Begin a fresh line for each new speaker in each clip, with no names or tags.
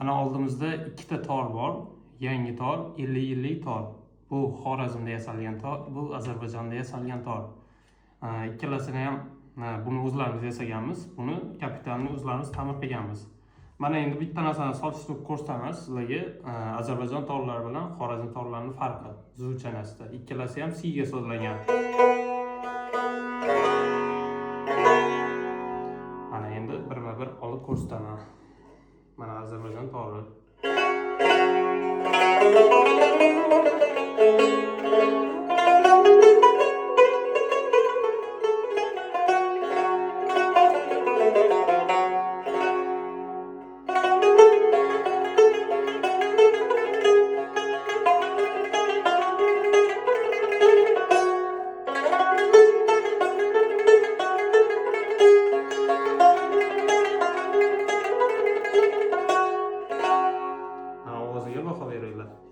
Mana oldimizda ikkita tor bor. Yangi tor, 50 yillik tor. Bu Xorazmda yasalgan tor, bu Ozarbayjonda yasalgan tor. Ikkalasini ham buni o'zlarimiz yasaganmiz, buni kapitalni o'zlarimiz ta'mir qilganmiz. Mana endi bitta narsani solishtirib ko'rsatamiz sizlarga. Ozarbayjon torlari bilan Xorazm torlarining farqi zuvchanasida. Ikkalasi ham si ga sozlangan. Mana endi birma-bir olib ko'rsataman. Mana Ozarbayjon tori.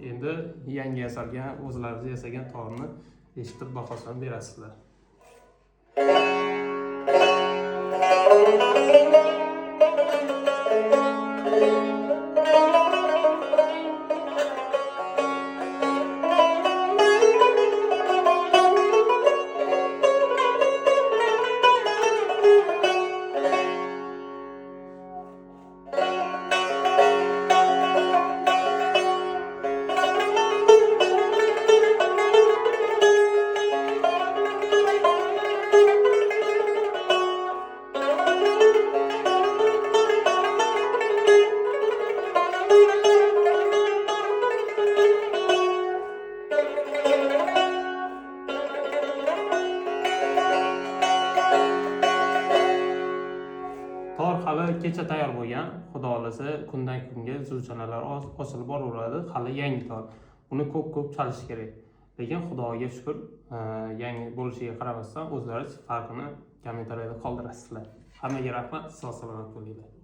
Endi yangi yasalgan, o'zlaringiz yasagan torni eshitib bahosini berasizlar. Tor hali kecha tayyor bo'lgan. Xudo xolasa kundan kunga zuvchanalar osilib boraveradi. Hali yangi tor. Uni ko'p chalish kerak. Lekin Xudoga shukr, yangi bo'lishiga qaramasdan o'zlaringiz farqini kommentariyada qoldirasizlar. Hammaga rahmat, sog' salomat bo'linglar.